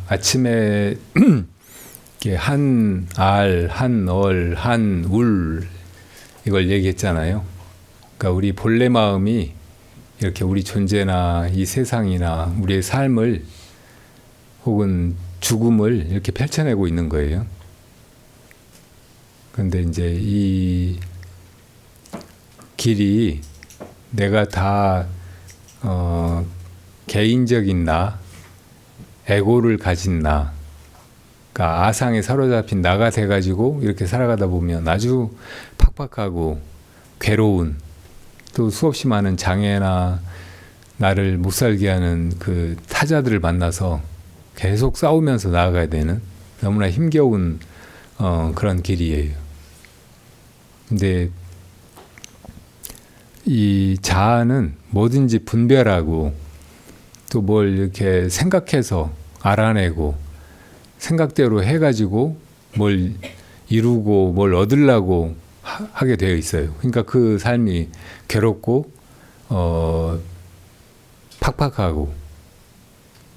아침에 이렇게 한 알, 한 얼, 한 울 이걸 얘기했잖아요. 그러니까 우리 본래 마음이 이렇게 우리 존재나 이 세상이나 우리의 삶을 혹은 죽음을 이렇게 펼쳐내고 있는 거예요. 그런데 이제 이 길이 내가 다 개인적인 나, 에고를 가진 나, 그러니까 아상에 사로잡힌 나가 돼가지고 이렇게 살아가다 보면 아주 팍팍하고 괴로운, 또 수없이 많은 장애나 나를 못 살게 하는 그 타자들을 만나서 계속 싸우면서 나아가야 되는 너무나 힘겨운 그런 길이에요. 근데 이 자아는 뭐든지 분별하고 또 뭘 이렇게 생각해서 알아내고 생각대로 해가지고 뭘 이루고 뭘 얻으려고 하게 되어 있어요. 그러니까 그 삶이 괴롭고 팍팍하고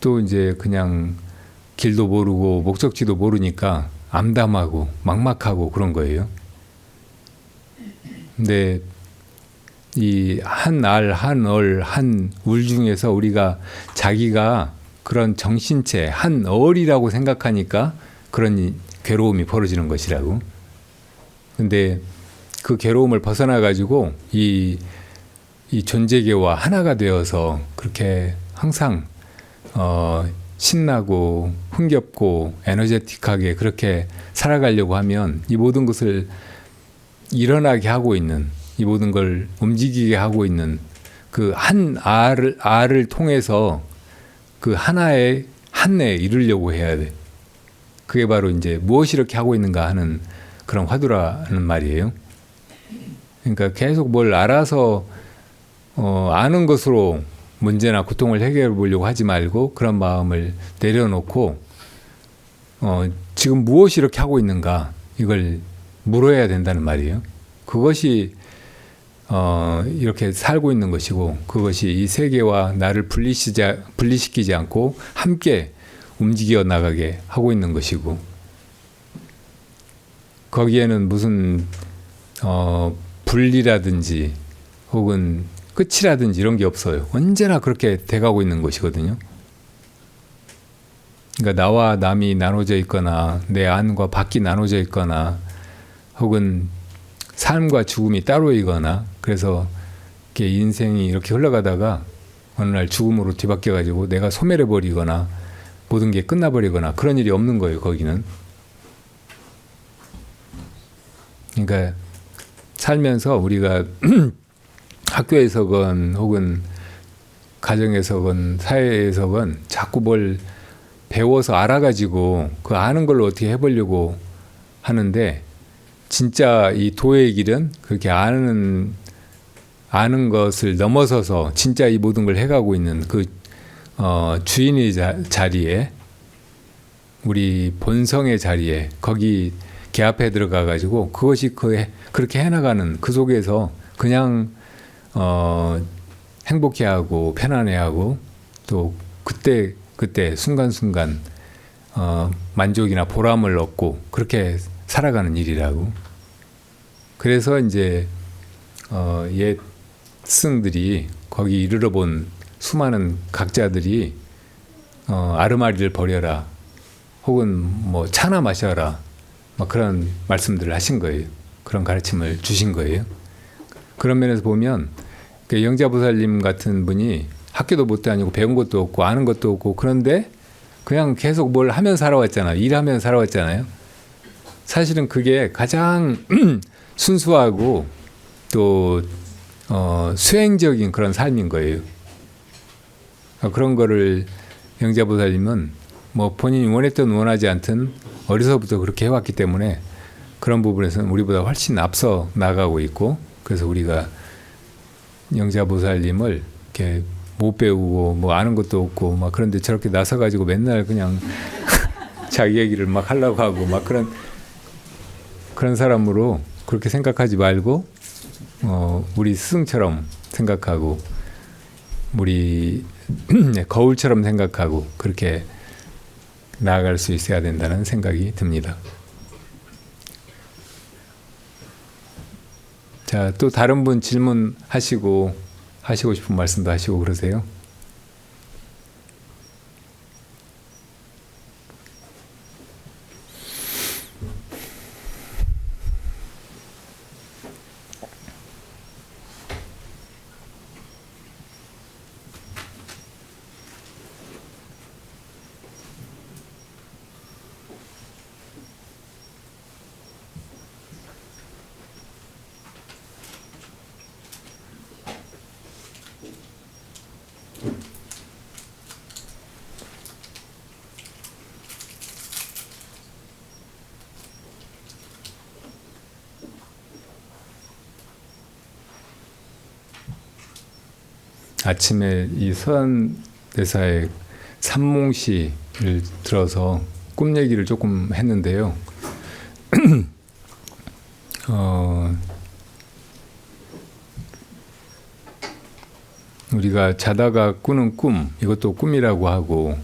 또 이제 그냥 길도 모르고 목적지도 모르니까 암담하고 막막하고 그런 거예요. 근데 이 한 알, 한 얼, 한 울 중에서 우리가 자기가 그런 정신체, 한 얼이라고 생각하니까 그런 괴로움이 벌어지는 것이라고. 근데 그 괴로움을 벗어나가지고 이 존재계와 하나가 되어서 그렇게 항상 신나고 흥겹고 에너제틱하게 그렇게 살아가려고 하면 이 모든 것을 일어나게 하고 있는, 이 모든 걸 움직이게 하고 있는 그 한 알을 통해서 그 하나의 한내에 이르려고 해야 돼. 그게 바로 이제 무엇이 이렇게 하고 있는가 하는 그런 화두라는 말이에요. 그러니까 계속 뭘 알아서 아는 것으로 문제나 고통을 해결해 보려고 하지 말고 그런 마음을 내려놓고 지금 무엇이 이렇게 하고 있는가 이걸 물어야 된다는 말이에요. 그것이 이렇게 살고 있는 것이고 그것이 이 세계와 나를 분리시키지 않고 함께 움직여 나가게 하고 있는 것이고 거기에는 무슨 분리라든지 혹은 끝이라든지 이런 게 없어요. 언제나 그렇게 돼가고 있는 것이거든요. 그러니까 나와 남이 나눠져 있거나 내 안과 밖이 나눠져 있거나 혹은 삶과 죽음이 따로이거나 그래서 이렇게 인생이 이렇게 흘러가다가 어느 날 죽음으로 뒤바뀌어가지고 내가 소멸해버리거나 모든 게 끝나버리거나 그런 일이 없는 거예요. 거기는. 그러니까 살면서 우리가 학교에서건 혹은 가정에서건 사회에서건 자꾸 뭘 배워서 알아가지고 그 아는 걸로 어떻게 해보려고 하는데 진짜 이 도의 길은 그렇게 아는 것을 넘어서서 진짜 이 모든 걸 해가고 있는 그 주인의 자리에 우리 본성의 자리에 거기 개합해 들어가 가지고 그것이 그렇게 해나가는 그 속에서 그냥 행복해하고 편안해하고 또 그때 순간순간 만족이나 보람을 얻고 그렇게 살아가는 일이라고. 그래서 이제 옛 스승들이 거기 이르러 본 수많은 각자들이 아르마리를 버려라 혹은 뭐 차나 마셔라 막 그런 말씀들을 하신 거예요. 그런 가르침을 주신 거예요. 그런 면에서 보면 영자보살님 같은 분이 학교도 못 다니고 배운 것도 없고 아는 것도 없고 그런데 그냥 계속 뭘 하면 살아왔잖아요. 일하면 살아왔잖아요. 사실은 그게 가장 순수하고 또 수행적인 그런 삶인 거예요. 그런 거를 영자보살님은 뭐 본인이 원했든 원하지 않든 어려서부터 그렇게 해왔기 때문에 그런 부분에서는 우리보다 훨씬 앞서 나가고 있고 그래서 우리가 영자보살님을 이렇게 못 배우고 뭐 아는 것도 없고 막 그런데 저렇게 나서가지고 맨날 그냥 자기 얘기를 막 하려고 하고 막 그런 사람으로 그렇게 생각하지 말고 우리 스승처럼 생각하고 우리 거울처럼 생각하고 그렇게 나아갈 수 있어야 된다는 생각이 듭니다. 자, 또 다른 분 질문하시고 하시고 싶은 말씀도 하시고 그러세요. 아침에 이 서한대사의 삼몽시를 들어서 꿈 얘기를 조금 했는데요. 우리가 자다가 꾸는 꿈, 이것도 꿈이라고 하고,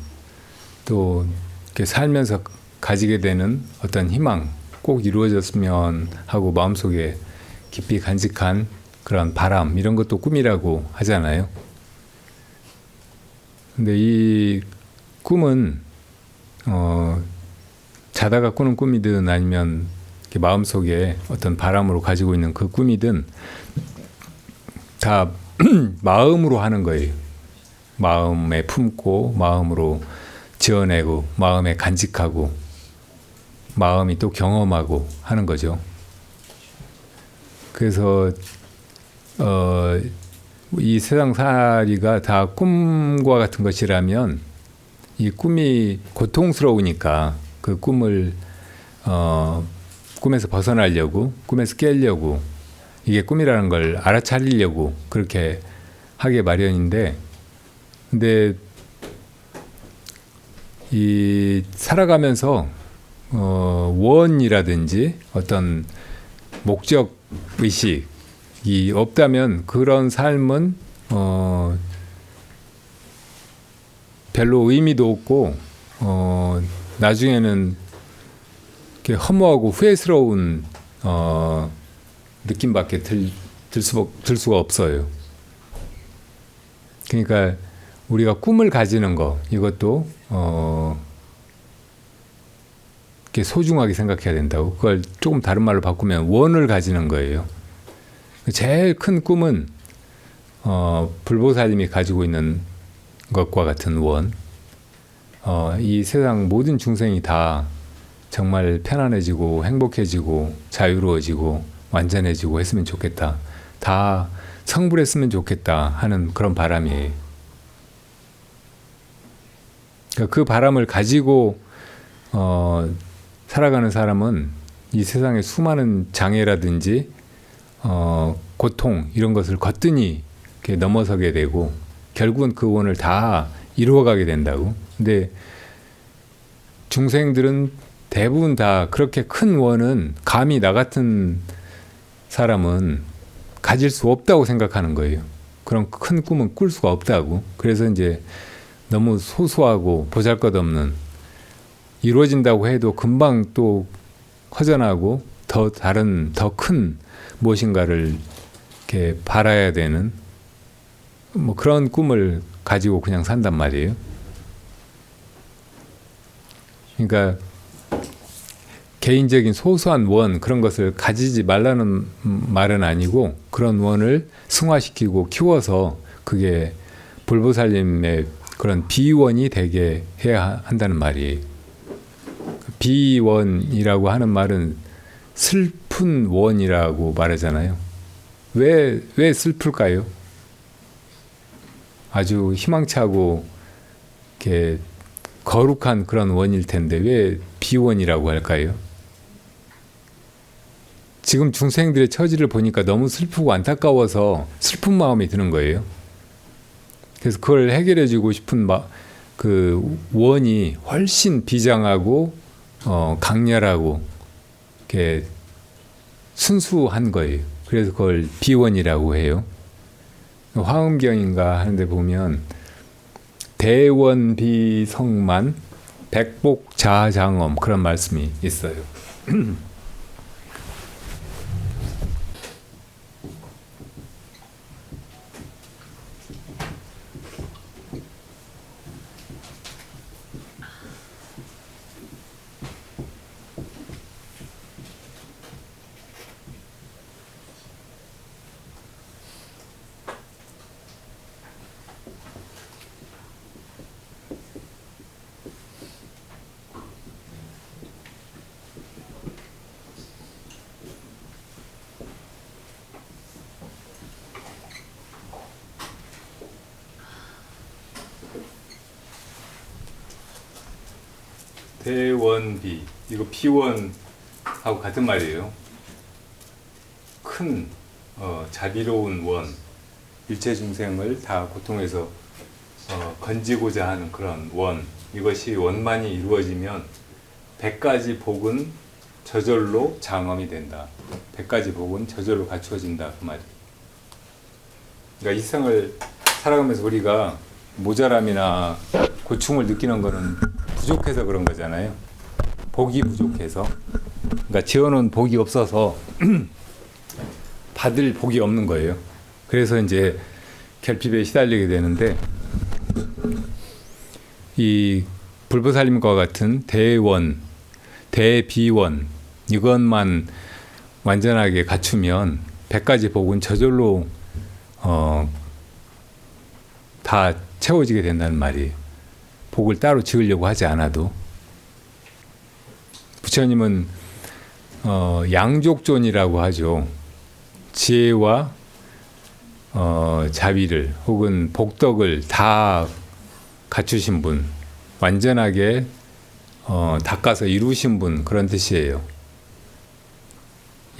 또 이렇게 살면서 가지게 되는 어떤 희망, 꼭 이루어졌으면 하고 마음속에 깊이 간직한 그런 바람, 이런 것도 꿈이라고 하잖아요. 근데 이 꿈은 자다가 꾸는 꿈이든 아니면 마음속에 어떤 바람으로 가지고 있는 그 꿈이든 다 마음으로 하는 거예요. 마음에 품고 마음으로 지어내고 마음에 간직하고 마음이 또 경험하고 하는 거죠. 그래서 이 세상살이가 다 꿈과 같은 것이라면 이 꿈이 고통스러우니까 그 꿈을 꿈에서 벗어나려고, 꿈에서 깨려고, 이게 꿈이라는 걸 알아차리려고 그렇게 하게 마련인데, 근데 이 살아가면서 원이라든지 어떤 목적 의식이 없다면 그런 삶은 별로 의미도 없고 나중에는 이렇게 허무하고 후회스러운 느낌밖에 들 수가 없어요. 그러니까 우리가 꿈을 가지는 거, 이것도 이렇게 소중하게 생각해야 된다고. 그걸 조금 다른 말로 바꾸면 원을 가지는 거예요. 제일 큰 꿈은 불보살님이 가지고 있는 것과 같은 원. 이 세상 모든 중생이 다 정말 편안해지고 행복해지고 자유로워지고 완전해지고 했으면 좋겠다. 다 성불했으면 좋겠다 하는 그런 바람이에요. 그러니까 그 바람을 가지고 살아가는 사람은 이 세상의 수많은 장애라든지 고통 이런 것을 거뜬히 이렇게 넘어서게 되고 결국은 그 원을 다 이루어가게 된다고. 근데 중생들은 대부분 다 그렇게 큰 원은 감히 나 같은 사람은 가질 수 없다고 생각하는 거예요. 그런 큰 꿈은 꿀 수가 없다고. 그래서 이제 너무 소소하고 보잘것없는, 이루어진다고 해도 금방 또 허전하고 더 다른 더 큰 무엇인가를 이렇게 바라야 되는 뭐 그런 꿈을 가지고 그냥 산단 말이에요. 그러니까 개인적인 소소한 원, 그런 것을 가지지 말라는 말은 아니고 그런 원을 승화시키고 키워서 그게 불보살님의 그런 비원이 되게 해야 한다는 말이에요. 비원이라고 하는 말은 슬픈 원이라고 말하잖아요. 왜 슬플까요? 아주 희망차고 이렇게 거룩한 그런 원일 텐데 왜 비원이라고 할까요? 지금 중생들의 처지를 보니까 너무 슬프고 안타까워서 슬픈 마음이 드는 거예요. 그래서 그걸 해결해 주고 싶은 그 원이 훨씬 비장하고 강렬하고 이렇게 순수한 거예요. 그래서 그걸 비원이라고 해요. 화엄경인가 하는데 보면 대원비성만 백복자장엄 그런 말씀이 있어요. 대원비, 이거 비원하고 같은 말이에요. 큰 자비로운 원, 일체 중생을 다 고통에서 건지고자 하는 그런 원, 이것이 원만이 이루어지면 100가지 복은 저절로 장엄이 된다. 100가지 복은 저절로 갖추어진다 그 말이에요. 그러니까 이 세상을 살아가면서 우리가 모자람이나 고충을 느끼는 거는 부족해서 그런 거잖아요. 복이 부족해서. 그러니까 지어놓은 복이 없어서 받을 복이 없는 거예요. 그래서 이제 결핍에 시달리게 되는데, 이 불보살님과 같은 대원, 대비원, 이것만 완전하게 갖추면 100가지 복은 저절로 다 채워지게 된다는 말이에요. 복을 따로 지으려고 하지 않아도. 부처님은 양족존이라고 하죠. 지혜와 자비를 혹은 복덕을 다 갖추신 분, 완전하게 닦아서 이루신 분, 그런 뜻이에요.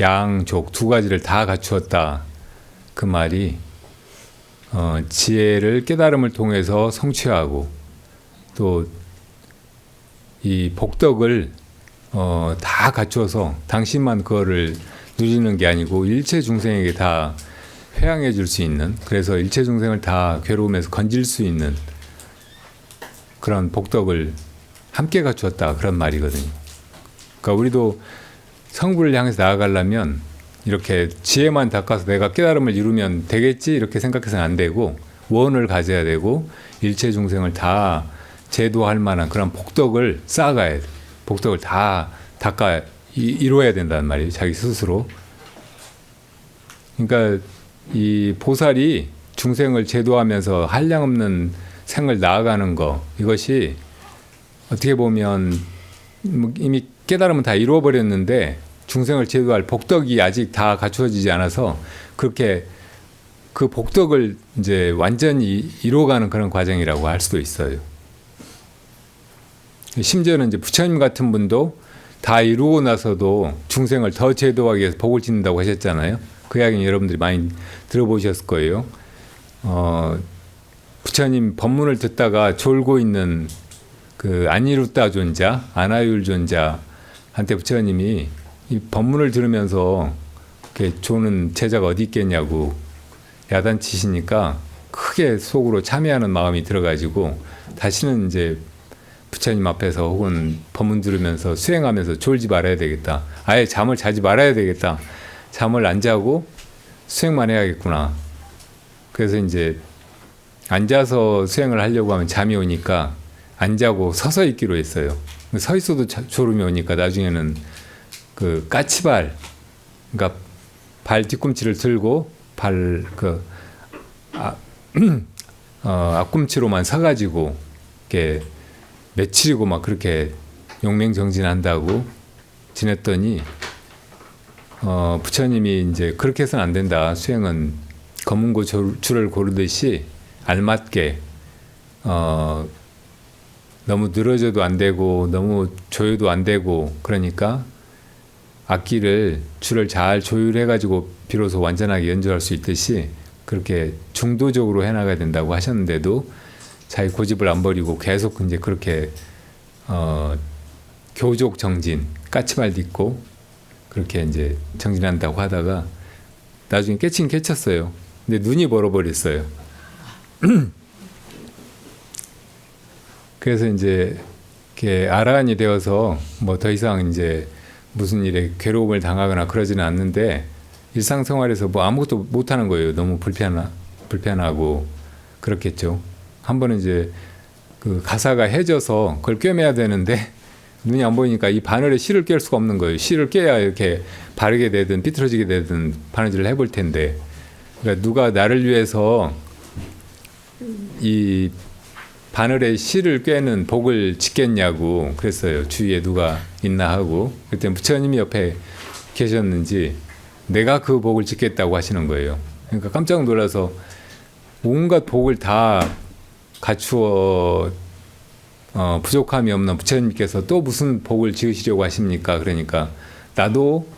양족 두 가지를 다 갖추었다 그 말이 지혜를 깨달음을 통해서 성취하고, 또 이 복덕을 다 갖추어서 당신만 그거를 누리는 게 아니고 일체 중생에게 다 회양해 줄 수 있는, 그래서 일체 중생을 다 괴로움에서 건질 수 있는 그런 복덕을 함께 갖추었다 그런 말이거든요. 그러니까 우리도 성부를 향해서 나아가려면 이렇게 지혜만 닦아서 내가 깨달음을 이루면 되겠지 이렇게 생각해서는 안 되고, 원을 가져야 되고 일체 중생을 다 제도할 만한 그런 복덕을 쌓아가야 돼. 복덕을 다 닦아 이루어야 된다는 말이에요. 자기 스스로. 그러니까 이 보살이 중생을 제도하면서 한량없는 생을 나아가는 거, 이것이 어떻게 보면 이미 깨달음은 다 이루어버렸는데 중생을 제도할 복덕이 아직 다 갖추어지지 않아서 그렇게 그 복덕을 이제 완전히 이루어가는 그런 과정이라고 할 수도 있어요. 심지어는 이제 부처님 같은 분도 다 이루고 나서도 중생을 더 제도하기 위해서 복을 짓는다고 하셨잖아요. 그 이야기는 여러분들이 많이 들어보셨을 거예요. 부처님 법문을 듣다가 졸고 있는 그 아니루따 존자, 아나율 존자한테 부처님이 이 법문을 들으면서 이렇게 조는 제자가 어디 있겠냐고 야단치시니까 크게 속으로 참회하는 마음이 들어가지고 다시는 이제 부처님 앞에서 혹은 법문 들으면서 수행하면서 졸지 말아야 되겠다. 아예 잠을 자지 말아야 되겠다. 잠을 안 자고 수행만 해야겠구나. 그래서 이제 앉아서 수행을 하려고 하면 잠이 오니까 안 자고 서서 있기로 했어요. 서 있어도 졸음이 오니까 나중에는 그 까치발, 그러니까 발 뒤꿈치를 들고 발 앞꿈치로만 서가지고 이렇게 며칠이고 막 그렇게 용맹정진한다고 지냈더니 부처님이 이제 그렇게 해서는 안 된다. 수행은 검은고 줄을 고르듯이 알맞게 너무 늘어져도 안 되고 너무 조여도 안 되고, 그러니까 악기를 줄을 잘 조율해 가지고 비로소 완전하게 연주할 수 있듯이 그렇게 중도적으로 해나가야 된다고 하셨는데도 자기 고집을 안 버리고 계속 이제 그렇게 교족 정진, 까치발 딛고 그렇게 이제 정진한다고 하다가 나중에 깨친 깨쳤어요. 근데 눈이 멀어버렸어요. 그래서 이제 이렇게 아란이 되어서 뭐 더 이상 이제 무슨 일에 괴로움을 당하거나 그러지는 않는데 일상생활에서 뭐 아무것도 못하는 거예요. 너무 불편하고 그렇겠죠. 한 번은 이제 그 가사가 해져서 그걸 꿰매야 되는데 눈이 안 보이니까 이 바늘에 실을 꿰을 수가 없는 거예요. 실을 꿰야 이렇게 바르게 되든 삐뚤어지게 되든 바느질을 해볼 텐데, 그러니까 누가 나를 위해서 이 바늘에 실을 꿰는 복을 짓겠냐고 그랬어요. 주위에 누가 있나 하고, 그때 부처님이 옆에 계셨는지 내가 그 복을 짓겠다고 하시는 거예요. 그러니까 깜짝 놀라서 온갖 복을 다 갖추어 부족함이 없는 부처님께서 또 무슨 복을 지으시려고 하십니까? 그러니까 나도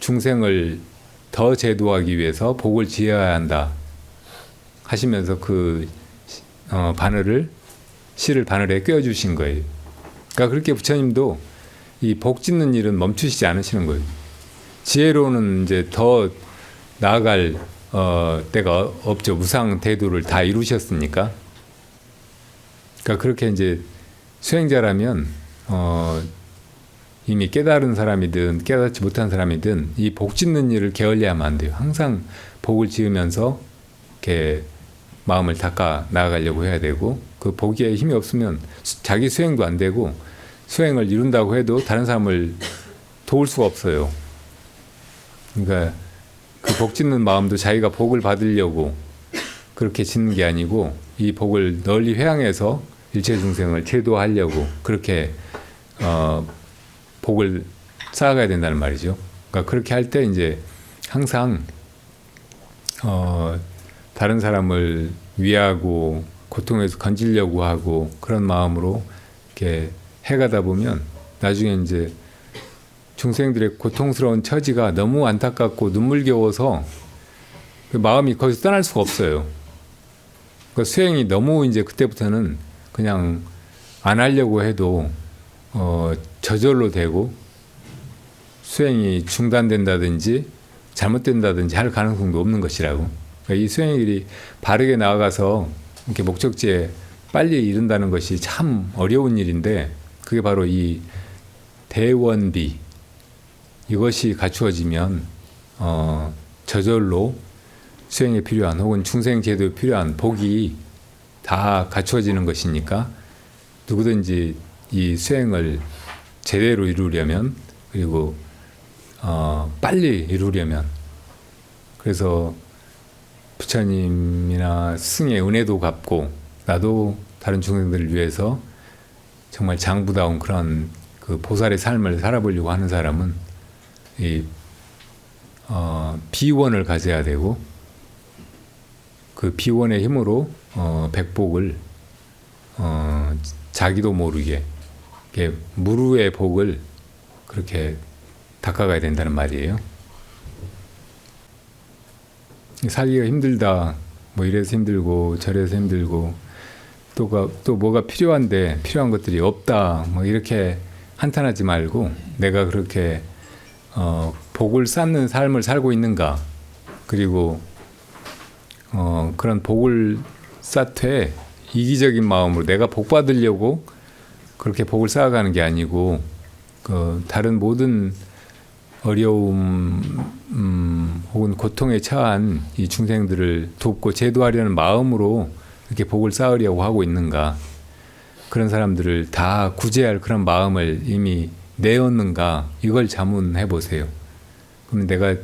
중생을 더 제도하기 위해서 복을 지어야 한다 하시면서 그 실을 바늘에 꿰어주신 거예요. 그러니까 그렇게 부처님도 이 복 짓는 일은 멈추시지 않으시는 거예요. 지혜로는 이제 더 나아갈 때가 없죠. 무상 대도를 다 이루셨으니까. 그러니까 그렇게 이제 수행자라면 이미 깨달은 사람이든 깨닫지 못한 사람이든 이 복 짓는 일을 게을리하면 안 돼요. 항상 복을 지으면서 이렇게 마음을 닦아 나아가려고 해야 되고, 그 복에 힘이 없으면 자기 수행도 안 되고, 수행을 이룬다고 해도 다른 사람을 도울 수가 없어요. 그러니까 그 복 짓는 마음도 자기가 복을 받으려고 그렇게 짓는 게 아니고, 이 복을 널리 회항해서 일체 중생을 제도하려고 그렇게 복을 쌓아가야 된다는 말이죠. 그러니까 그렇게 할 때 이제 항상 다른 사람을 위하고 고통에서 건지려고 하고 그런 마음으로 이렇게 해가다 보면 나중에 이제 중생들의 고통스러운 처지가 너무 안타깝고 눈물겨워서 그 마음이 거기서 떠날 수가 없어요. 그 수행이 너무 이제 그때부터는 그냥 안 하려고 해도 저절로 되고 수행이 중단된다든지 잘못된다든지 할 가능성도 없는 것이라고. 그러니까 이 수행의 길이 바르게 나아가서 이렇게 목적지에 빨리 이른다는 것이 참 어려운 일인데, 그게 바로 이 대원비, 이것이 갖추어지면 저절로 수행에 필요한 혹은 중생 제도에 필요한 복이 다 갖추어지는 것이니까 누구든지 이 수행을 제대로 이루려면, 그리고 빨리 이루려면, 그래서 부처님이나 스승의 은혜도 갚고 나도 다른 중생들을 위해서 정말 장부다운 그런 그 보살의 삶을 살아보려고 하는 사람은 이 비원을 가져야 되고, 그 비원의 힘으로 백복을 자기도 모르게 이렇게 무루의 복을 그렇게 닦아가야 된다는 말이에요. 살기가 힘들다, 뭐 이래서 힘들고 저래서 힘들고 또 뭐가 필요한데 필요한 것들이 없다, 뭐 이렇게 한탄하지 말고 내가 그렇게 복을 쌓는 삶을 살고 있는가, 그리고 그런 복을 쌓되 이기적인 마음으로 내가 복 받으려고 그렇게 복을 쌓아가는 게 아니고, 그 다른 모든 어려움 혹은 고통에 처한 이 중생들을 돕고 제도하려는 마음으로 이렇게 복을 쌓으려고 하고 있는가, 그런 사람들을 다 구제할 그런 마음을 이미 내었는가, 이걸 자문해 보세요. 그럼 내가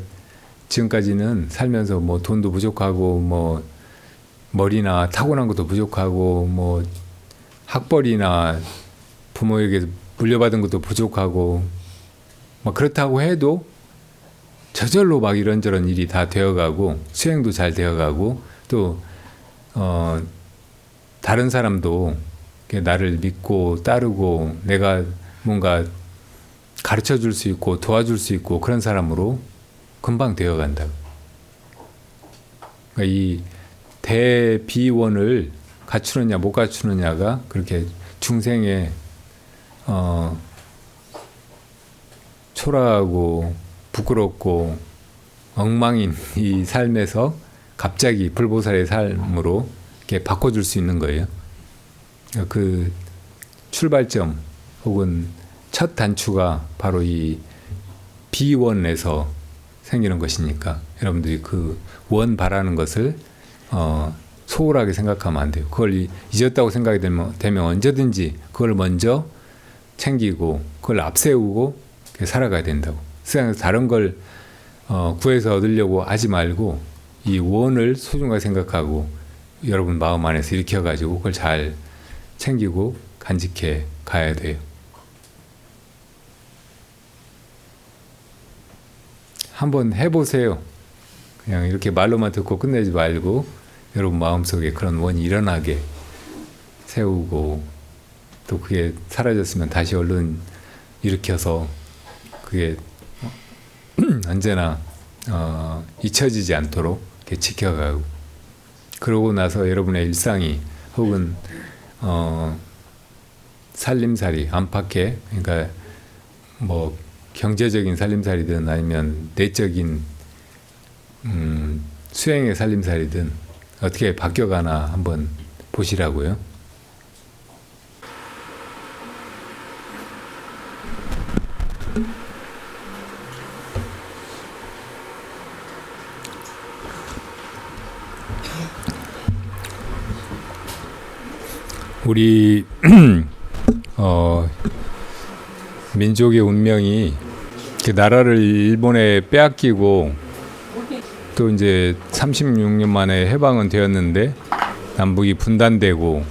지금까지는 살면서 뭐 돈도 부족하고 뭐 머리나 타고난 것도 부족하고 뭐 학벌이나 부모에게 물려받은 것도 부족하고 뭐 그렇다고 해도 저절로 막 이런저런 일이 다 되어가고 수행도 잘 되어가고 또 다른 사람도 나를 믿고 따르고 내가 뭔가 가르쳐 줄 수 있고 도와줄 수 있고 그런 사람으로 금방 되어간다. 그러니까 이 대비원을 갖추느냐 못 갖추느냐가 그렇게 중생의 초라하고 부끄럽고 엉망인 이 삶에서 갑자기 불보살의 삶으로 이렇게 바꿔줄 수 있는 거예요. 그 출발점, 혹은 첫 단추가 바로 이 비원에서 생기는 것이니까 여러분들이 그 원 바라는 것을 소홀하게 생각하면 안 돼요. 그걸 잊었다고 생각이 되면 언제든지 그걸 먼저 챙기고 그걸 앞세우고 살아가야 된다고. 세상에서 다른 걸 구해서 얻으려고 하지 말고 이 원을 소중하게 생각하고 여러분 마음 안에서 일으켜가지고 그걸 잘 챙기고 간직해 가야 돼요. 한번 해보세요. 그냥 이렇게 말로만 듣고 끝내지 말고 여러분 마음속에 그런 원이 일어나게 세우고 또 그게 사라졌으면 다시 얼른 일으켜서 그게 언제나 잊혀지지 않도록 이렇게 지켜가고 그러고 나서 여러분의 일상이 혹은 살림살이 안팎에 그러니까 뭐 경제적인 살림살이든 아니면 내적인 수행의 살림살이든 어떻게 바뀌어가나 한번 보시라고요. 우리 민족의 운명이 나라를 일본에 빼앗기고 또 이제 36년 만에 해방은 되었는데 남북이 분단되고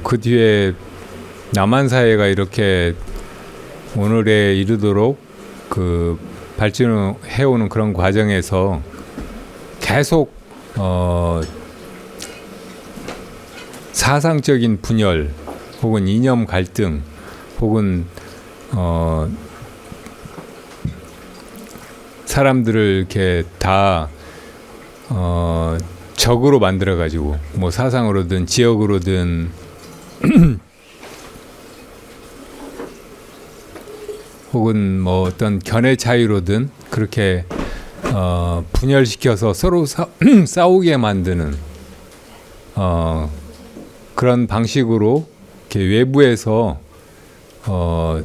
그 뒤에 남한 사회가 이렇게 오늘에 이르도록 그 발전해오는 그런 과정에서 계속 사상적인 분열 혹은 이념 갈등 혹은 사람들을 이렇게 다 적으로 만들어 가지고 뭐 사상으로든 지역으로든 혹은 뭐 어떤 견해 차이로든 그렇게 분열시켜서 서로 싸우게 만드는 그런 방식으로 이렇게 외부에서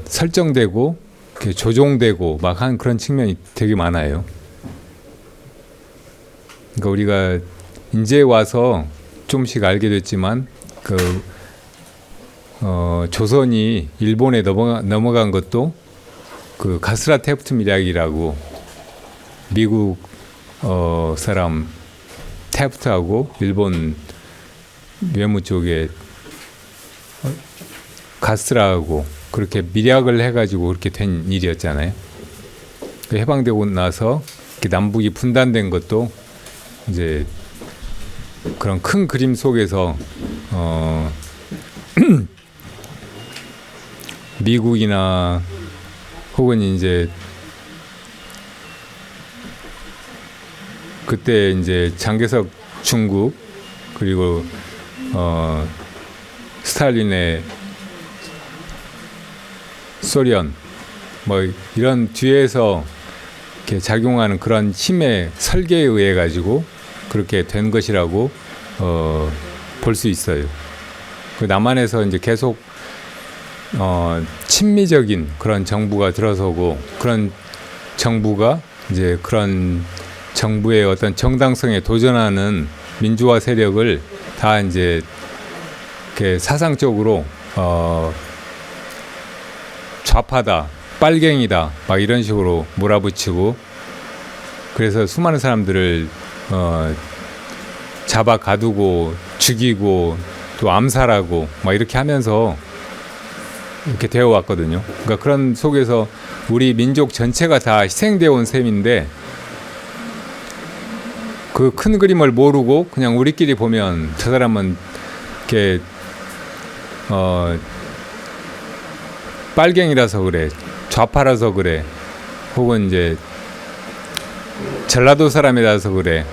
설정되고 이렇게 조종되고 막 한 그런 측면이 되게 많아요. 그러니까 우리가 이제 와서 좀씩 알게 됐지만 그 조선이 일본에 넘어간 것도 그 가스라 테프트 밀약이라고 미국 사람 테프트하고 일본 외무 쪽에 가스라하고 그렇게 밀약을 해가지고 그렇게 된 일이었잖아요. 해방되고 나서 남북이 분단된 것도 이제 그런 큰 그림 속에서 미국이나 혹은 이제 그때 이제 장개석 중국 그리고 스탈린의 소련 뭐 이런 뒤에서 이렇게 작용하는 그런 힘의 설계에 의해 가지고 그렇게 된 것이라고 볼 수 있어요. 그 남한에서 이제 계속 친미적인 그런 정부가 들어서고 그런 정부가 이제 그런 정부의 어떤 정당성에 도전하는 민주화 세력을 다 이제 이렇게 사상적으로 좌파다, 빨갱이다, 막 이런 식으로 몰아붙이고 그래서 수많은 사람들을 잡아 가두고 죽이고 또 암살하고 막 이렇게 하면서 이렇게 되어 왔거든요. 그러니까 그런 속에서 우리 민족 전체가 다 희생되어 온 셈인데 그 큰 그림을 모르고 그냥 우리끼리 보면 저 사람은 이렇게 빨갱이라서 그래, 좌파라서 그래, 혹은 이제 전라도 사람이라서 그래,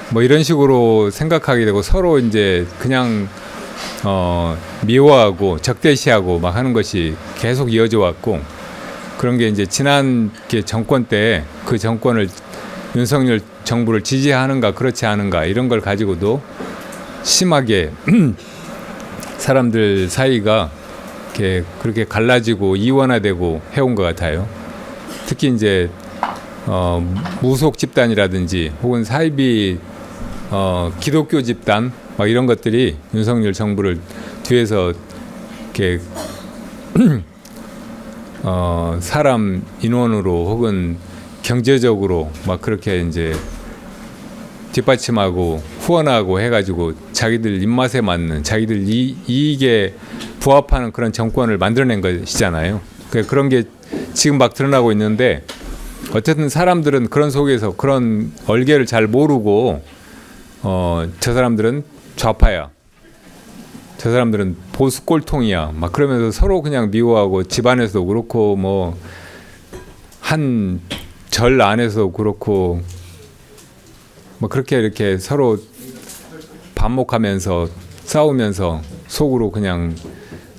뭐 이런 식으로 생각하게 되고 서로 이제 그냥 미워하고 적대시하고 막 하는 것이 계속 이어져 왔고 그런 게 이제 지난 정권 때 그 정권을 윤석열 정부를 지지하는가 그렇지 않은가 이런 걸 가지고도 심하게 사람들 사이가 이렇게 그렇게 갈라지고 이원화되고 해온 것 같아요. 특히 이제 무속 집단이라든지 혹은 사이비 기독교 집단 막 이런 것들이 윤석열 정부를 뒤에서 이렇게 사람 인원으로 혹은 경제적으로 막 그렇게 이제 뒷받침하고 후원하고 해가지고 자기들 입맛에 맞는 자기들 이익에 부합하는 그런 정권을 만들어낸 것이잖아요. 그런 게 지금 막 드러나고 있는데 어쨌든 사람들은 그런 속에서 그런 얼개를 잘 모르고 저 사람들은 좌파야, 저 사람들은 보수 꼴통이야 막 그러면서 서로 그냥 미워하고 집안에서도 그렇고 뭐 한 절 안에서도 그렇고 뭐 그렇게 이렇게 서로 반목하면서 싸우면서 속으로 그냥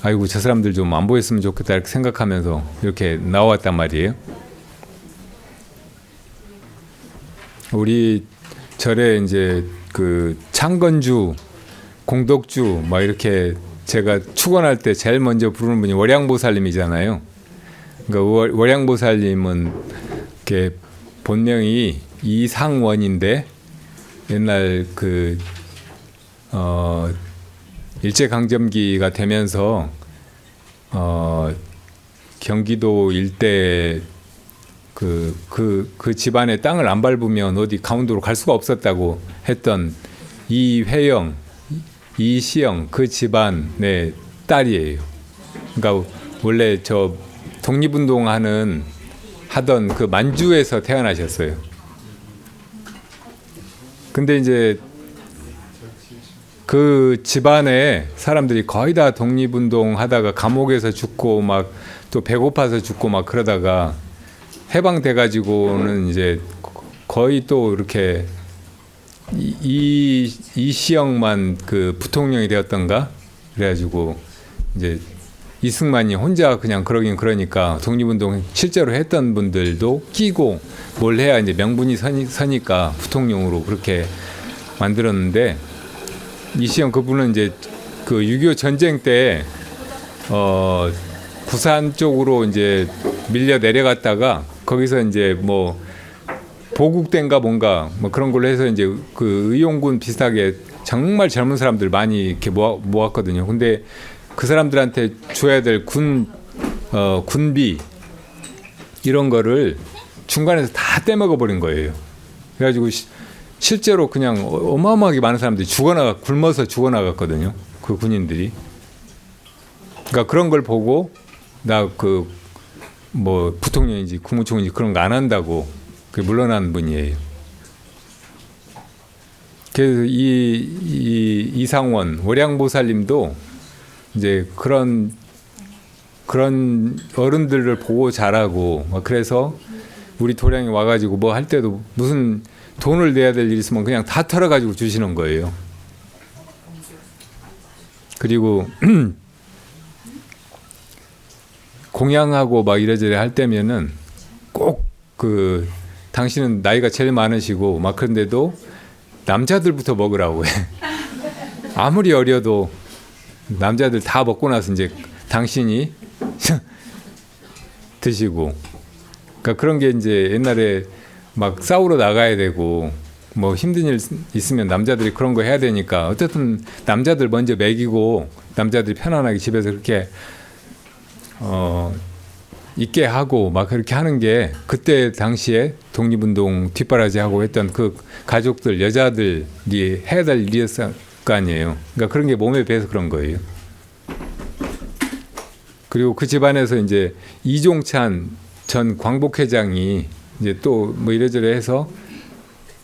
아이고 저 사람들 좀 안 보였으면 좋겠다 이렇게 생각하면서 이렇게 나왔단 말이에요. 우리 절에 이제 그 창건주, 공덕주 막 이렇게 제가 축원할 때 제일 먼저 부르는 분이 월양보살님이잖아요. 그러니까 월양보살님은 이렇게 본명이 이상원인데 옛날 그 일제강점기가 되면서 경기도 일대 그 집안의 땅을 안 밟으면 어디 강원도로 갈 수가 없었다고 했던 이회영, 이시영 그 집안의 딸이에요. 그러니까 원래 저 하던 그 만주에서 태어나셨어요. 근데 이제 그 집안에 사람들이 거의 다 독립운동 하다가 감옥에서 죽고 막 또 배고파서 죽고 막 그러다가 해방돼 가지고는 이제 거의 또 이렇게 이시영만 그 부통령이 되었던가 그래가지고 이제 이승만이 혼자 그냥 그러긴 그러니까 독립운동 실제로 했던 분들도 끼고 뭘 해야 이제 명분이 서니까 부통령으로 그렇게 만들었는데 이시영 그분은 이제 그 6.25 전쟁 때 부산 쪽으로 이제 밀려 내려갔다가 거기서 이제 뭐 보국대인가 뭔가 뭐 그런 걸로 해서 이제 그 의용군 비슷하게 정말 젊은 사람들 많이 이렇게 모았거든요. 근데 그 사람들한테 줘야 될 군비 이런 거를 중간에서 다 떼먹어 버린 거예요. 그래가지고 실제로 그냥 어마어마하게 많은 사람들이 굶어서 죽어나갔거든요. 그 군인들이. 그러니까 그런 걸 보고 나 그 뭐 부통령인지 국무총리인지 그런 거 안 한다고 물러난 분이에요. 그래서 이상원 월양보살님도 이제 그런 어른들을 보고 자라고 그래서 우리 도량에 와가지고 뭐 할 때도 무슨 돈을 내야 될 일 있으면 그냥 다 털어가지고 주시는 거예요. 그리고 공양하고 막 이래저래 할 때면은 꼭 그 당신은 나이가 제일 많으시고 막 그런데도 남자들부터 먹으라고 해. 아무리 어려도 남자들 다 먹고 나서 이제 당신이 드시고. 그러니까 그런 게 이제 옛날에 막 싸우러 나가야 되고 뭐 힘든 일 있으면 남자들이 그런 거 해야 되니까 어쨌든 남자들 먼저 먹이고 남자들이 편안하게 집에서 그렇게 있게 하고 막 그렇게 하는 게 그때 당시에 독립운동 뒷바라지하고 했던 그 가족들 여자들이 해야 될 일이었을 거 아니에요. 그러니까 그런 게 몸에 배서 그런 거예요. 그리고 그 집안에서 이제 이종찬 전 광복회장이 이제 또 뭐 이래저래 해서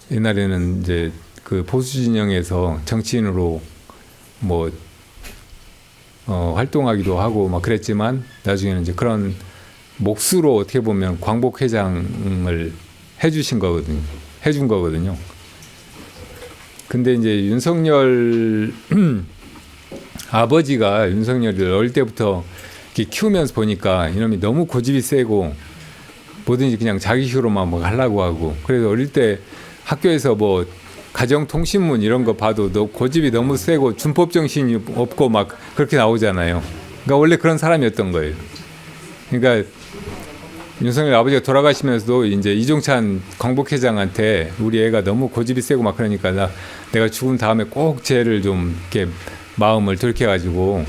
옛날에는 이제 그 보수 진영에서 정치인으로 뭐 활동하기도 하고 막 그랬지만 나중에는 이제 그런 몫으로 어떻게 보면 광복회장을 해준 거거든요. 근데 이제 윤석열 아버지가 윤석열을 어릴 때부터 이렇게 키우면서 보니까 이놈이 너무 고집이 세고 뭐든지 그냥 자기 식으로만 뭐 하려고 하고 그래서 어릴 때 학교에서 뭐 가정통신문 이런 거 봐도 고집이 너무 세고 준법 정신이 없고 막 그렇게 나오잖아요. 그러니까 원래 그런 사람이었던 거예요. 그러니까 윤석열 아버지가 돌아가시면서도 이제 이종찬 광복회장한테 우리 애가 너무 고집이 세고 막 그러니까 내가 죽은 다음에 꼭 쟤를 좀 이렇게 마음을 돌이켜가지고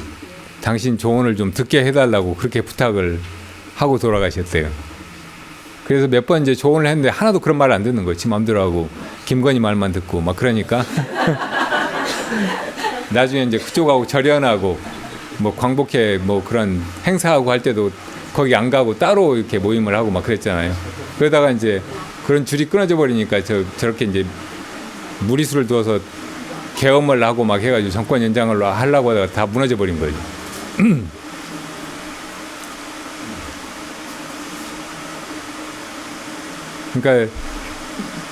당신 조언을 좀 듣게 해달라고 그렇게 부탁을 하고 돌아가셨대요. 그래서 몇 번 이제 조언을 했는데 하나도 그런 말을 안 듣는 거예요. 지 마음대로 하고 김건희 말만 듣고 막 그러니까 나중에 이제 그쪽하고 절연하고 뭐 광복회 뭐 그런 행사하고 할 때도 거기 안 가고 따로 이렇게 모임을 하고 막 그랬잖아요. 그러다가 이제 그런 줄이 끊어져 버리니까 저렇게 이제 무리수를 두어서 계엄을 하고 막 해가지고 정권 연장을 하려고 하다가 다 무너져 버린 거죠. 그러니까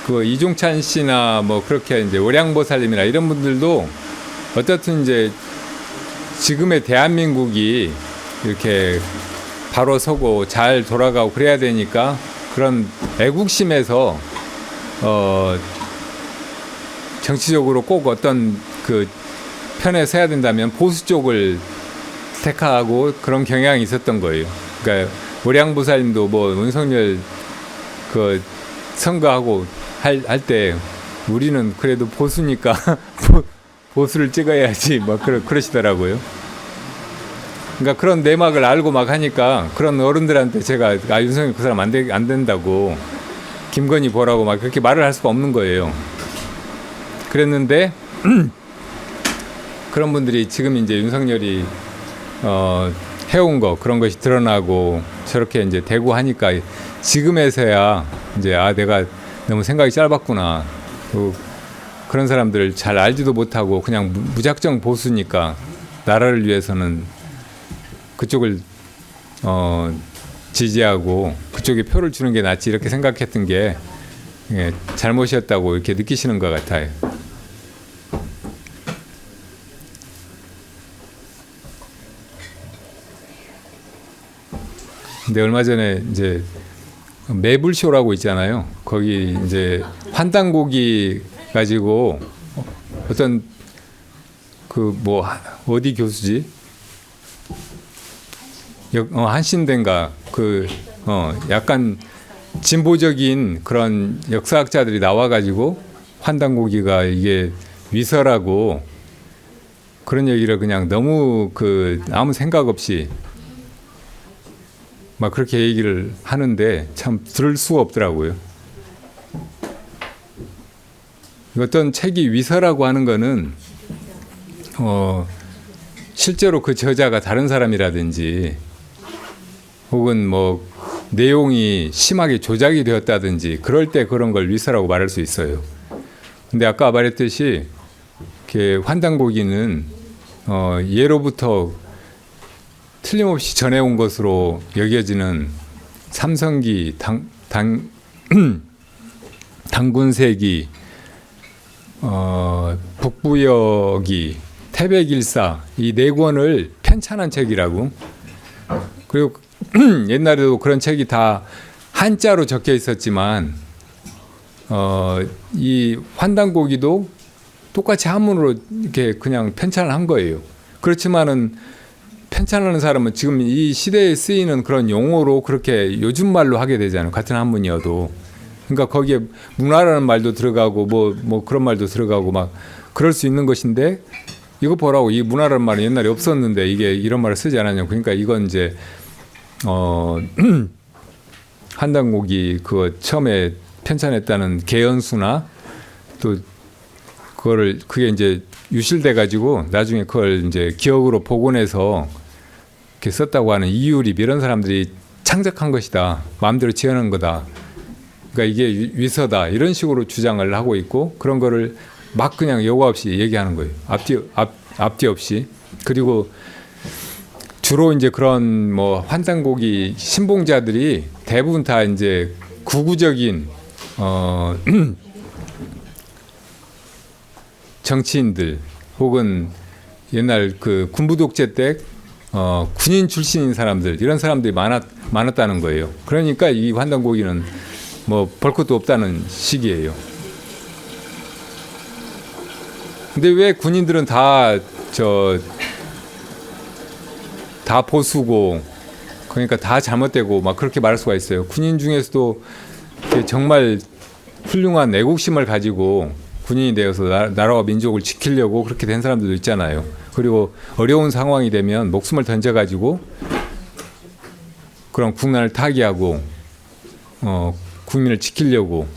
그 이종찬 씨나 뭐 그렇게 이제 월양보살님이나 이런 분들도 어쨌든 이제 지금의 대한민국이 이렇게 바로 서고 잘 돌아가고 그래야 되니까 그런 애국심에서 정치적으로 꼭 어떤 그 편에 서야 된다면 보수 쪽을 택하고 그런 경향이 있었던 거예요. 그러니까 월양보살님도 뭐 윤석열 그 선거하고 할 때 우리는 그래도 보수니까 보수를 찍어야지 막 그러시더라고요. 그러니까 그런 내막을 알고 막 하니까 그런 어른들한테 제가 윤석열 그 사람 안 된다고 김건희 보라고 막 그렇게 말을 할 수가 없는 거예요. 그랬는데 그런 분들이 지금 이제 윤석열이 해온 거 그런 것이 드러나고 저렇게 이제 대고 하니까 지금에서야 이제 내가 너무 생각이 짧았구나. 그런 사람들을 잘 알지도 못하고 그냥 무작정 보수니까 나라를 위해서는 그쪽을 지지하고 그쪽에 표를 주는 게 낫지 이렇게 생각했던 게 잘못이었다고 이렇게 느끼시는 것 같아요. 근데 얼마 전에 이제 매불쇼라고 있잖아요. 거기 이제 환단고기 가지고 어떤 그 뭐 어디 교수지? 한신대인가 그 약간 진보적인 그런 역사학자들이 나와가지고 환단고기가 이게 위서라고 그런 얘기를 그냥 너무 그 아무 생각 없이 막 그렇게 얘기를 하는데 참 들을 수가 없더라고요. 어떤 책이 위서라고 하는 거는 실제로 그 저자가 다른 사람이라든지 혹은 뭐 내용이 심하게 조작이 되었다든지 그럴 때 그런 걸 위서라고 말할 수 있어요. 근데 아까 말했듯이 이렇게 환단고기는 예로부터 틀림없이 전해온 것으로 여겨지는 삼성기, 당군세기, 북부여기, 태백일사 이 네 권을 편찬한 책이라고. 그리고 옛날에도 그런 책이 다 한자로 적혀 있었지만 이 환단고기도 똑같이 한문으로 이렇게 그냥 편찬을 한 거예요. 그렇지만은 편찬하는 사람은 지금 이 시대에 쓰이는 그런 용어로 그렇게 요즘 말로 하게 되잖아요. 같은 한문이어도. 그러니까 거기에 문화라는 말도 들어가고 뭐 그런 말도 들어가고 막 그럴 수 있는 것인데 이거 보라고 이 문화라는 말은 옛날에 없었는데 이게 이런 말을 쓰지 않았냐고. 그러니까 이건 이제 환단고기 그거 처음에 편찬했다는 개연수나 또 그게 이제 유실돼 가지고 나중에 그걸 이제 기억으로 복원해서 이렇게 썼다고 하는 이유리 이런 사람들이 창작한 것이다. 마음대로 지어낸 거다. 그러니까 이게 위서다. 이런 식으로 주장을 하고 있고 그런 거를 막 그냥 여과 없이 얘기하는 거예요. 앞뒤 없이. 그리고 주로 이제 그런 뭐 환단고기 신봉자들이 대부분 다 이제 구구적인 정치인들 혹은 옛날 그 군부 독재 때 군인 출신인 사람들 이런 사람들이 많았다는 거예요. 그러니까 이 환단고기는 뭐 볼 것도 없다는 식이에요. 근데 왜 군인들은 다 보수고 그러니까 다 잘못되고 막 그렇게 말할 수가 있어요. 군인 중에서도 정말 훌륭한 애국심을 가지고 군인이 되어서 나라와 민족을 지키려고 그렇게 된 사람들도 있잖아요. 그리고 어려운 상황이 되면 목숨을 던져가지고 그런 국난을 타개하고 국민을 지키려고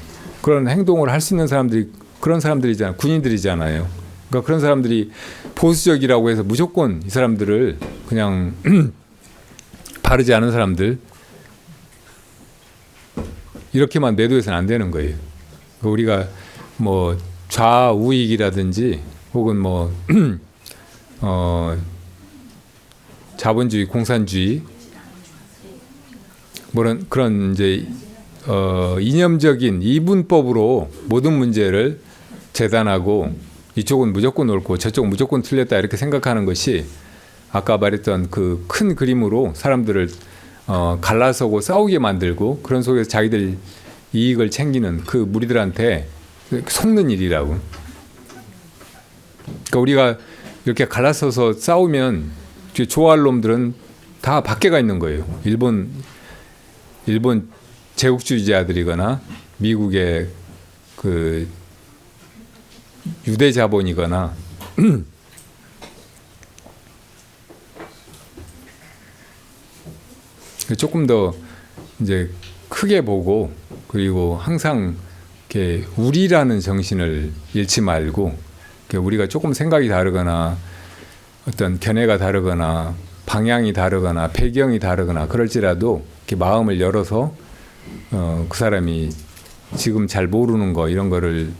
그런 행동을 할 수 있는 사람들이 그런 사람들이잖아요. 군인들이잖아요. 그러니까 그런 사람들이 보수적이라고 해서 무조건 이 사람들을 그냥 바르지 않은 사람들 이렇게만 매도해서는 안 되는 거예요. 우리가 뭐 좌우익이라든지 혹은 뭐 자본주의, 공산주의 그런 이제 이념적인 이분법으로 모든 문제를 재단하고 이쪽은 무조건 옳고 저쪽은 무조건 틀렸다 이렇게 생각하는 것이 아까 말했던 그 큰 그림으로 사람들을 갈라서고 싸우게 만들고 그런 속에서 자기들 이익을 챙기는 그 무리들한테 속는 일이라고. 그러니까 우리가 이렇게 갈라서서 싸우면 좋아할 놈들은 다 밖에 가 있는 거예요. 일본 제국주의자들이거나 미국의 그 유대 자본이거나 조금 더 이제 크게 보고 그리고 항상 이렇게 우리라는 정신을 잃지 말고 우리가 조금 생각이 다르거나 어떤 견해가 다르거나 방향이 다르거나 배경이 다르거나 그럴지라도 이렇게 마음을 열어서 그 사람이 지금 잘 모르는 거 이런 거를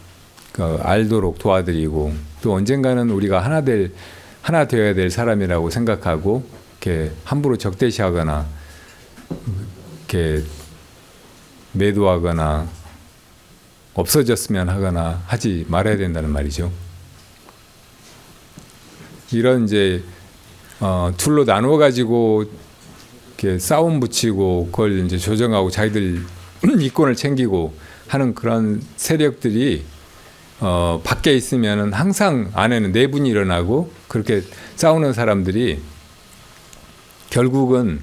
알도록 도와드리고 또 언젠가는 우리가 하나 되어야 될 사람이라고 생각하고 이렇게 함부로 적대시하거나 이렇게 매도하거나 없어졌으면 하거나 하지 말아야 된다는 말이죠. 이런 이제 둘로 나누어 가지고 이렇게 싸움 붙이고 그걸 이제 조정하고 자기들 이권을 챙기고 하는 그런 세력들이 밖에 있으면은 항상 안에는 내분이 일어나고 그렇게 싸우는 사람들이 결국은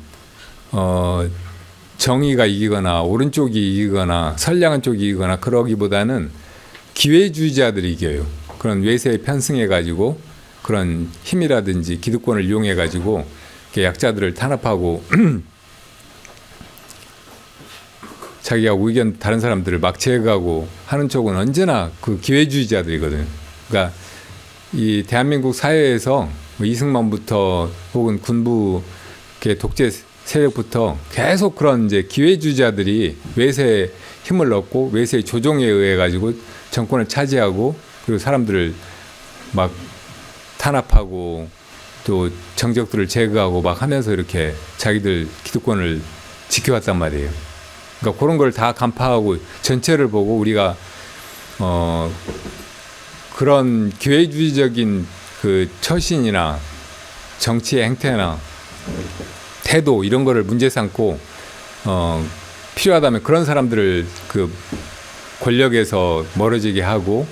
정의가 이기거나 오른쪽이 이기거나 선량한 쪽이 이기거나 그러기보다는 기회주의자들이 이겨요. 그런 외세에 편승해 가지고 그런 힘이라든지 기득권을 이용해 가지고 약자들을 탄압하고 자기가 의견 다른 사람들을 막 제거하고 하는 쪽은 언제나 그 기회주의자들이거든요. 그러니까 이 대한민국 사회에서 뭐 이승만부터 혹은 군부 독재 세력부터 계속 그런 이제 기회주의자들이 외세에 힘을 얻고 외세의 조종에 의해 가지고 정권을 차지하고 그리고 사람들을 막 탄압하고 또 정적들을 제거하고 막 하면서 이렇게 자기들 기득권을 지켜왔단 말이에요. 그러니까 그런 걸 다 간파하고 전체를 보고 우리가 그런 기회주의적인 그 처신이나 정치의 행태나 태도 이런 거를 문제 삼고 필요하다면 그런 사람들을 그 권력에서 멀어지게 하고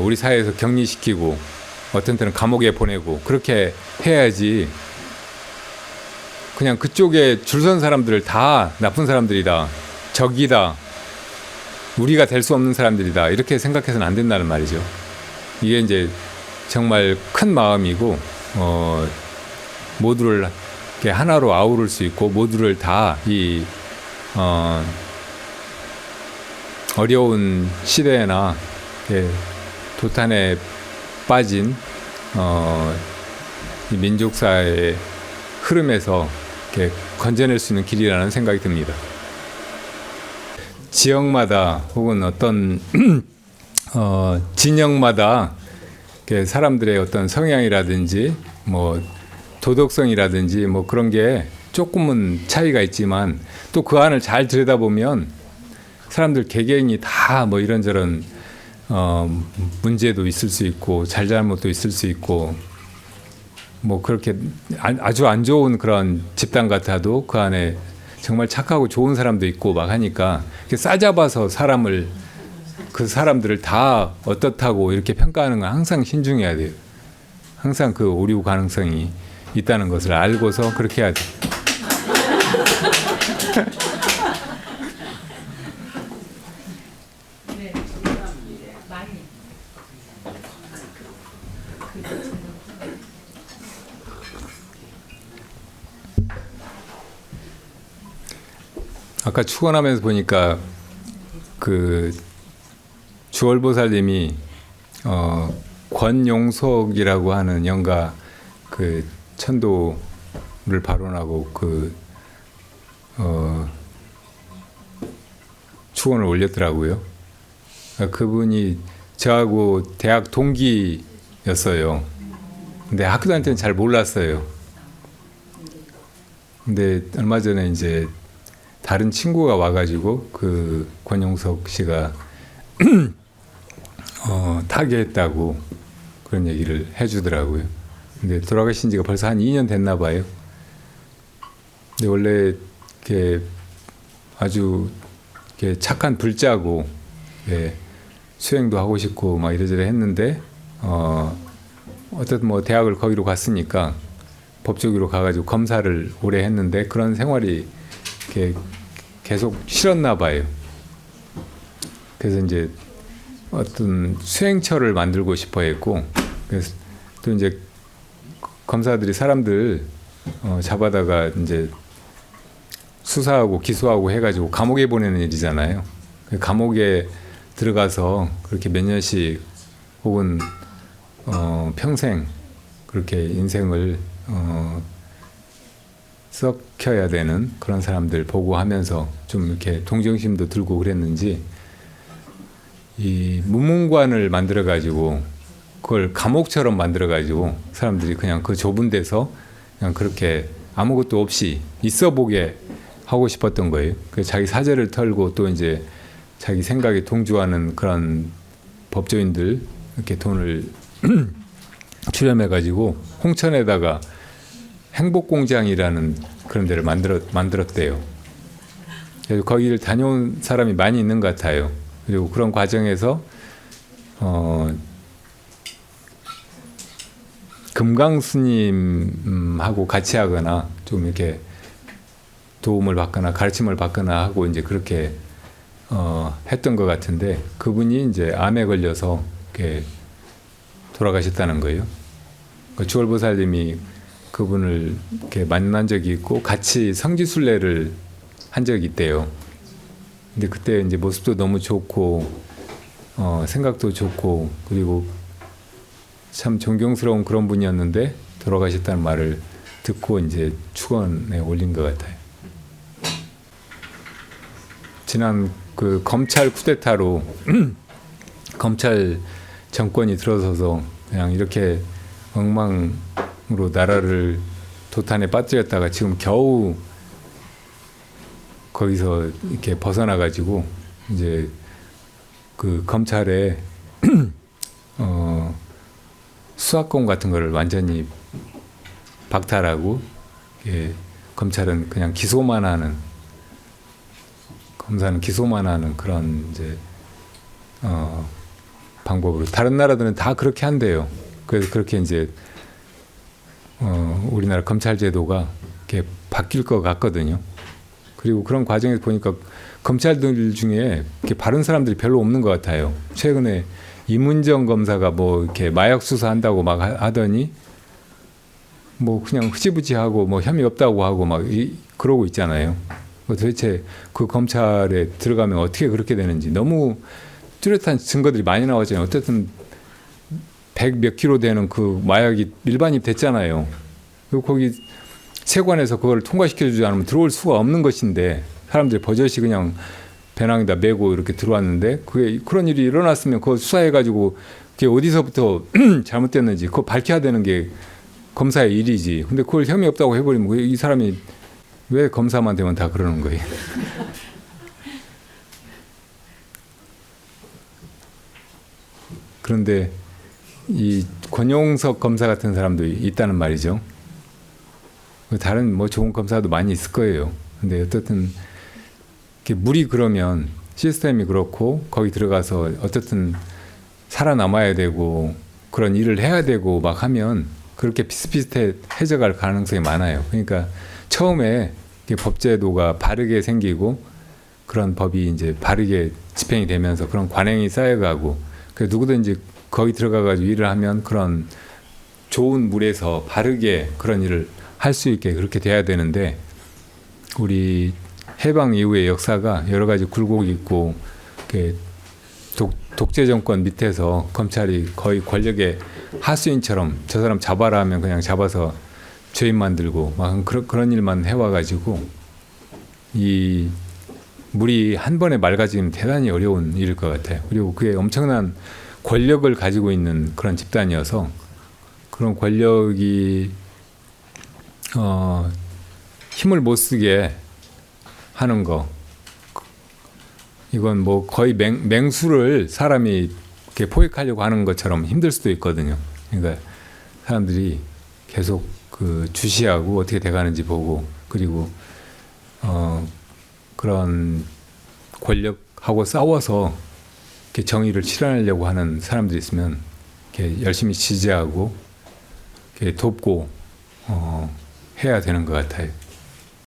우리 사회에서 격리시키고 어떤 때는 감옥에 보내고 그렇게 해야지 그냥 그쪽에 줄 선 사람들을 다 나쁜 사람들이다, 적이다, 우리가 될 수 없는 사람들이다 이렇게 생각해서는 안 된다는 말이죠. 이게 이제 정말 큰 마음이고 모두를 이렇게 하나로 아우를 수 있고 모두를 다 이 어려운 시대나 도탄에 빠진 이 민족사의 흐름에서 이렇게 건져낼 수 있는 길이라는 생각이 듭니다. 지역마다 혹은 어떤 진영마다 사람들의 어떤 성향이라든지 뭐 도덕성이라든지 뭐 그런 게 조금은 차이가 있지만 또 그 안을 잘 들여다보면 사람들 개개인이 다 뭐 이런저런 문제도 있을 수 있고 잘잘못도 있을 수 있고 뭐 그렇게 아주 안 좋은 그런 집단 같아도 그 안에 정말 착하고 좋은 사람도 있고 막 하니까 싸잡아서 사람을 그 사람들을 다 어떻다고 이렇게 평가하는 건 항상 신중해야 돼요. 항상 그 오류 가능성이 있다는 것을 알고서 그렇게 해야 돼요. 아까 축원하면서 보니까 그 주월보살님이 권용석이라고 하는 영가 그 천도를 발언하고 그 축원을 올렸더라고요. 그분이 저하고 대학 동기였어요. 근데 학교 다닐 때는 잘 몰랐어요. 근데 얼마 전에 이제 다른 친구가 와가지고 그 권용석 씨가 타계했다고 그런 얘기를 해주더라고요. 근데 돌아가신 지가 벌써 한 2년 됐나 봐요. 근데 원래 이렇게 아주 이렇게 착한 불자고, 예, 수행도 하고 싶고 막 이래저래 했는데 어쨌든 뭐 대학을 거기로 갔으니까 법조기로 가가지고 검사를 오래 했는데 그런 생활이 이렇게 계속 싫었나 봐요. 그래서 이제 어떤 수행처를 만들고 싶어 했고, 그래서 또 이제 검사들이 사람들 잡아다가 이제 수사하고 기소하고 해가지고 감옥에 보내는 일이잖아요. 감옥에 들어가서 그렇게 몇 년씩 혹은 평생 그렇게 인생을 썩혀야 되는 그런 사람들 보고하면서 좀 이렇게 동정심도 들고 그랬는지 이 문문관을 만들어 가지고 그걸 감옥처럼 만들어 가지고 사람들이 그냥 그 좁은 데서 그냥 그렇게 아무것도 없이 있어 보게 하고 싶었던 거예요. 그래서 자기 사제를 털고 또 이제 자기 생각에 동조하는 그런 법조인들 이렇게 돈을 출연해 가지고 홍천에다가 행복공장이라는 그런 데를 만들었대요. 그래서 거기를 다녀온 사람이 많이 있는 것 같아요. 그리고 그런 과정에서 금강스님하고 같이 하거나 좀 이렇게 도움을 받거나 가르침을 받거나 하고 이제 그렇게 했던 것 같은데 그분이 이제 암에 걸려서 이렇게 돌아가셨다는 거예요. 그 주월보살님이 그분을 이렇게 만난 적이 있고 같이 성지순례를 한 적이 있대요. 근데 그때 이제 모습도 너무 좋고 생각도 좋고 그리고 참 존경스러운 그런 분이었는데 돌아가셨다는 말을 듣고 이제 축원에 올린 것 같아요. 지난 그 검찰 쿠데타로 검찰 정권이 들어서서 그냥 이렇게 엉망으로 나라를 도탄에 빠뜨렸다가 지금 겨우 거기서 이렇게 벗어나 가지고 이제 그 검찰에 수사권 같은 거를 완전히 박탈하고 검찰은 그냥 기소만 하는 검사는 기소만 하는 그런 이제 방법으로 다른 나라들은 다 그렇게 한대요. 그래서 그렇게 이제 우리나라 검찰 제도가 이렇게 바뀔 것 같거든요. 그리고 그런 과정에서 보니까 검찰들 중에 이렇게 바른 사람들이 별로 없는 것 같아요. 최근에 이문정 검사가 뭐 이렇게 마약 수사한다고 막 하더니 뭐 그냥 흐지부지하고 뭐 혐의 없다고 하고 막 그러고 있잖아요. 도대체 그 검찰에 들어가면 어떻게 그렇게 되는지 너무 뚜렷한 증거들이 많이 나왔잖아요. 어쨌든 100 몇 킬로 되는 그 마약이 일반입 됐잖아요. 그리고 거기 세관에서 그걸 통과시켜주지 않으면 들어올 수가 없는 것인데 사람들이 버젓이 그냥 배낭에다 메고 이렇게 들어왔는데 그게 그런 일이 일어났으면 그거 수사해가지고 그게 어디서부터 잘못됐는지 그거 밝혀야 되는 게 검사의 일이지. 근데 그걸 혐의 없다고 해버리면 이 사람이 왜 검사만 되면 다 그러는 거예요. 그런데 이 권용석 검사 같은 사람도 있다는 말이죠. 다른 뭐 좋은 검사도 많이 있을 거예요. 근데 어쨌든 이렇게 물이 그러면 시스템이 그렇고 거기 들어가서 어쨌든 살아남아야 되고 그런 일을 해야 되고 막 하면 그렇게 비슷비슷해져 갈 가능성이 많아요. 그러니까 처음에 법제도가 바르게 생기고 그런 법이 이제 바르게 집행이 되면서 그런 관행이 쌓여가고 그 누구든지 거기 들어가가지고 일을 하면 그런 좋은 물에서 바르게 그런 일을 할 수 있게 그렇게 돼야 되는데 우리 해방 이후의 역사가 여러 가지 굴곡이 있고 독재 정권 밑에서 검찰이 거의 권력의 하수인처럼 저 사람 잡아라 하면 그냥 잡아서 죄인 만들고 막 그런 일만 해와가지고 이 물이 한 번에 맑아지면 대단히 어려운 일일 것 같아요. 그리고 그게 엄청난 권력을 가지고 있는 그런 집단이어서 그런 권력이 힘을 못 쓰게 하는 거 이건 뭐 거의 맹수를 사람이 이렇게 포획하려고 하는 것처럼 힘들 수도 있거든요. 그러니까 사람들이 계속 그 주시하고 어떻게 돼가는지 보고 그리고 그런 권력하고 싸워서 이렇게 정의를 실현하려고 하는 사람들이 있으면 이렇게 열심히 지지하고 이렇게 돕고 해야 되는 것 같아요.